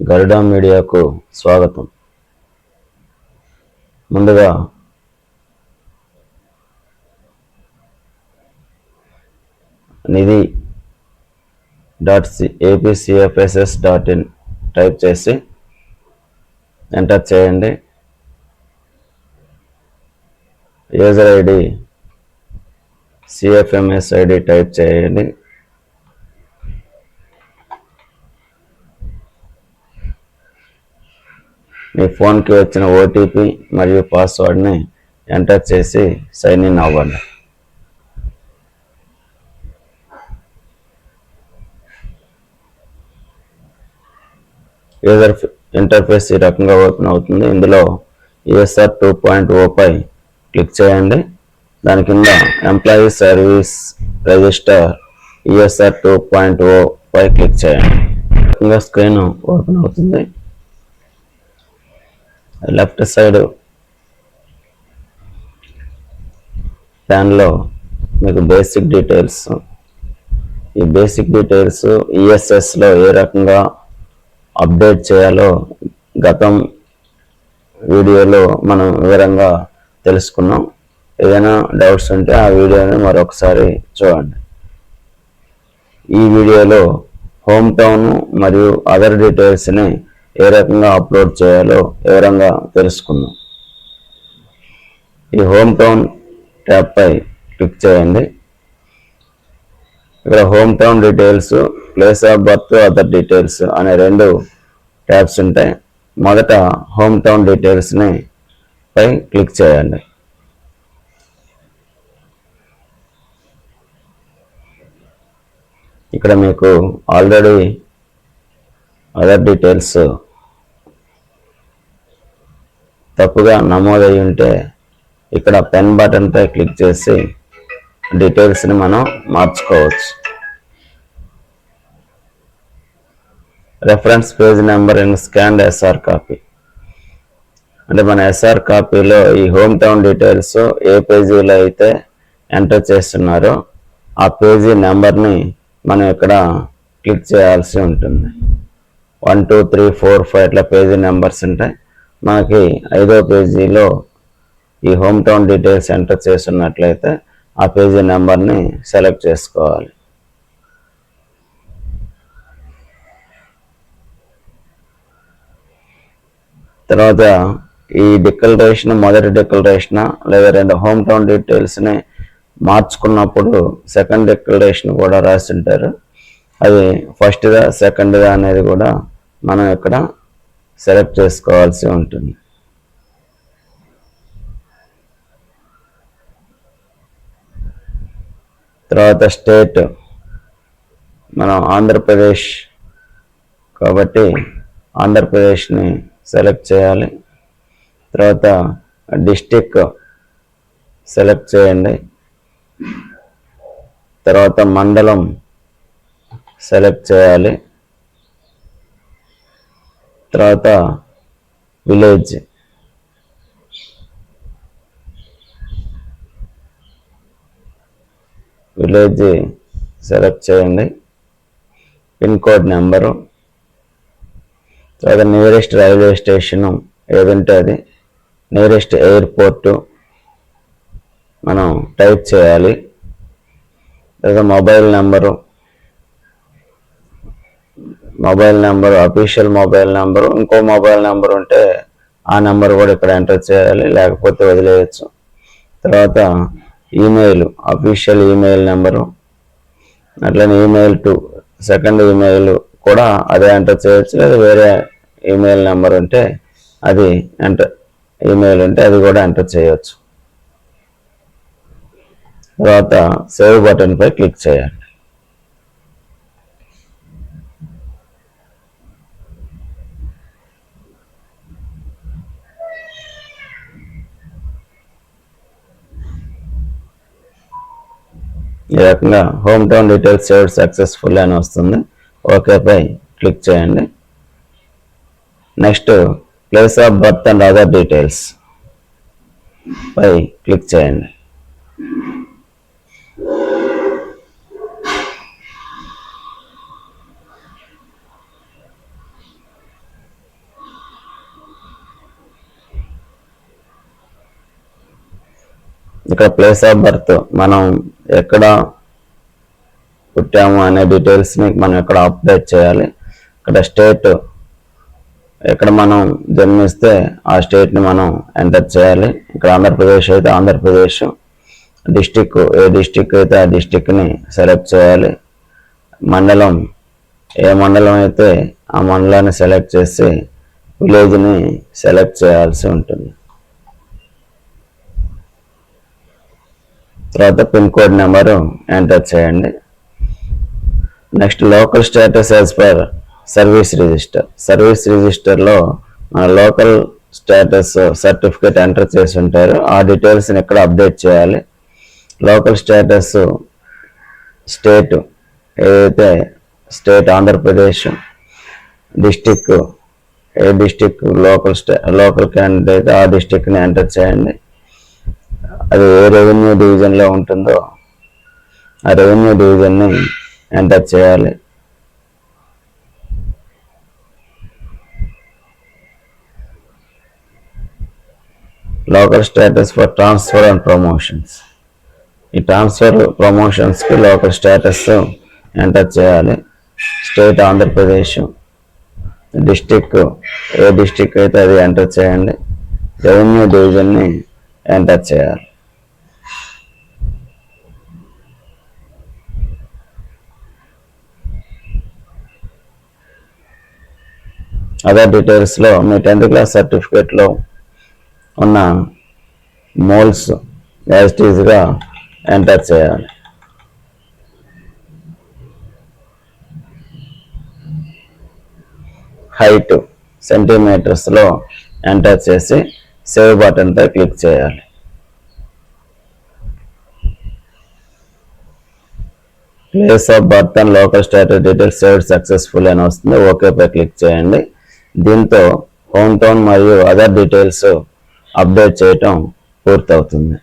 గరుడ మీడియాకు స్వాగతం. ముందుగా nidhi.apcfss.in టైప్ చేసి ఎంటర్ చేయండి. యూజర్ ఐడి CFMSID టైప్ చేయండి. మీ ఫోన్కి వచ్చిన OTP మరియు పాస్వర్డ్ని ఎంటర్ చేసి సైన్ ఇన్ అవ్వండి. యూజర్ ఇంటర్ఫేస్ ఈ రకంగా ఓపెన్ అవుతుంది. ఇందులో ESR 2.0 పై క్లిక్ చేయండి. దాని కింద ఎంప్లాయీ సర్వీస్ రిజిస్టర్ ESR 2.0 పై క్లిక్ చేయండి. ఇంకా స్క్రీన్ ఓపెన్ అవుతుంది. లెఫ్ట్ సైడ్ ప్యాన్లో మీకు బేసిక్ డీటెయిల్స్, ఈ బేసిక్ డీటెయిల్స్ ESSలో ఏ రకంగా అప్డేట్ చేయాలో గతం వీడియోలో మనం వివరంగా తెలుసుకున్నాం. ఏదైనా డౌట్స్ ఉంటే ఆ వీడియోని మరొకసారి చూడండి. ఈ వీడియోలో హోమ్ టౌన్ మరియు అదర్ డీటెయిల్స్ని ఏ రకంగా అప్లోడ్ చేయాలో వివరంగా తెలుసుకుందాం. ఈ హోమ్ టౌన్ ట్యాబ్ పై క్లిక్ చేయండి. ఇక్కడ home town details, place of birth, other details అనే రెండు ట్యాబ్స్ ఉంటాయి. మొదట హోమ్ టౌన్ డీటెయిల్స్ని పై క్లిక్ చేయండి. ఇక్కడ మీకు ఆల్రెడీ అదర్ డీటెయిల్స్ తప్పుగా నమోదయ్యి ఉంటే ఇక్కడ పెన్ బటన్ పై క్లిక్ చేసి డీటెయిల్స్ని మనం మార్చుకోవచ్చు. Reference page number in scanned SR copy అంటే మన SR కాపీలో ఈ హోమ్ టౌన్ డీటెయిల్స్ ఏ పేజీలో అయితే ఎంటర్ చేస్తున్నారో ఆ పేజీ నెంబర్ని మనం ఇక్కడ క్లిక్ చేయాల్సి ఉంటుంది. 1 2 3 4 5 ఇట్లా పేజీ నెంబర్స్ ఉంటాయి. మనకి 5వ పేజీలో ఈ హోమ్ టౌన్ డీటెయిల్స్ ఎంటర్ చేస్తున్నట్లయితే ఆ పేజీ నెంబర్ని సెలెక్ట్ చేసుకోవాలి. తర్వాత ఈ డిక్లరేషన్ మొదటి డిక్లరేషన్ లేదా రెండు హోమ్ టౌన్ డీటెయిల్స్ని మార్చుకున్నప్పుడు సెకండ్ డిక్లరేషన్ కూడా రాసి ఉంటారు. అది ఫస్ట్దా సెకండ్దా అనేది కూడా మనం ఇక్కడ సెలెక్ట్ చేసుకోవాల్సి ఉంటుంది. తర్వాత స్టేట్ మనం ఆంధ్రప్రదేశ్ కాబట్టి ఆంధ్రప్రదేశ్ని సెలెక్ట్ చేయాలి. తర్వాత డిస్టిక్ సెలెక్ట్ చేయండి. తర్వాత మండలం సెలెక్ట్ చేయాలి. తర్వాత విలేజ్, సెలెక్ట్ చేయండి. పిన్ కోడ్ నెంబరు, తర్వాత నియరెస్ట్ రైల్వే స్టేషను ఏదంటే అది, నియరెస్ట్ ఎయిర్పోర్టు మనం టైప్ చేయాలి. లేదా mobile number official mobile number, ఇంకో మొబైల్ నెంబర్ ఉంటే ఆ నెంబర్ కూడా ఇక్కడ ఎంటర్ చేయాలి, లేకపోతే వదిలేయచ్చు. తర్వాత ఈమెయిల్, అఫీషియల్ ఈమెయిల్ నెంబరు, అట్లనే ఈమెయిల్ టు సెకండ్ ఈమెయిల్ కూడా అదే ఎంటర్ చేయొచ్చు. లేదా వేరే ఈమెయిల్ నెంబర్ ఉంటే అది ఈమెయిల్ ఉంటే అది కూడా ఎంటర్ చేయొచ్చు. తర్వాత సేవ్ బటన్ పై క్లిక్ చేయండి. ఈ రకంగా home town details saved successful అని వస్తుంది. ఓకే పై క్లిక్ చేయండి. Next place of birth and other details. పై క్లిక్ చేయండి. ఇక్కడ ప్లేస్ ఆఫ్ బర్త్ మనం ఎక్కడ పుట్టాము అనే డీటెయిల్స్ని మనం ఎక్కడ అప్డేట్ చేయాలి. ఇక్కడ స్టేట్ ఎక్కడ మనం జన్మిస్తే ఆ స్టేట్ని మనం ఎంటర్ చేయాలి. ఇక్కడ ఆంధ్రప్రదేశ్ అయితే ఆంధ్రప్రదేశ్, డిస్టిక్ ఏ డిస్టిక్ అయితే ఆ డిస్టిక్ని సెలెక్ట్ చేయాలి. మండలం ఏ మండలం అయితే ఆ మండలాన్ని సెలెక్ట్ చేసి విలేజ్ని సెలెక్ట్ చేయాల్సి ఉంటుంది. తర్వాత పిన్ కోడ్ నెంబరు ఎంటర్ చేయండి. Next local status as per service register. Service రిజిస్టర్లో మన లోకల్ స్టేటస్ సర్టిఫికేట్ ఎంటర్ చేసి ఉంటారు. ఆ డీటెయిల్స్ని ఇక్కడ అప్డేట్ చేయాలి. లోకల్ స్టేటస్ స్టేట్ ఏదైతే స్టేట్ ఆంధ్రప్రదేశ్, డిస్టిక్ ఏ డిస్టిక్ లోకల్ క్యాండిడేట్ ఆ డిస్టిక్ని ఎంటర్ చేయండి. అది ఏ రెవెన్యూ డివిజన్లో ఉంటుందో ఆ రెవెన్యూ డివిజన్ని ఎంటర్ చేయాలి. Local status for transfer and promotions. ఈ ట్రాన్స్ఫర్ ప్రమోషన్స్కి లోకల్ స్టేటస్ ఎంటర్ చేయాలి. స్టేట్ ఆంధ్రప్రదేశ్, డిస్టిక్ ఏ డిస్టిక్ అయితే అది ఎంటర్ చేయండి. రెవెన్యూ డివిజన్ని ఎంటర్ చేయాలి. అదర్ డీటెయిల్స్లో మీ 10th క్లాస్ సర్టిఫికేట్లో ఉన్న మోల్స్ యాజ్ ఇట్ ఈజ్గా ఎంటర్ చేయాలి. హైట్ సెంటీమీటర్స్లో ఎంటర్ చేసి సేవ్ బటన్పై క్లిక్ చేయాలి. Place of birth and local status details saved successful అని వస్తుంది. ఓకేపై క్లిక్ చేయండి. దీంతో హోమ్ టౌన్ మరియు అదర్ డీటెయిల్స్ అప్డేట్ చేయటం పూర్తవుతుంది.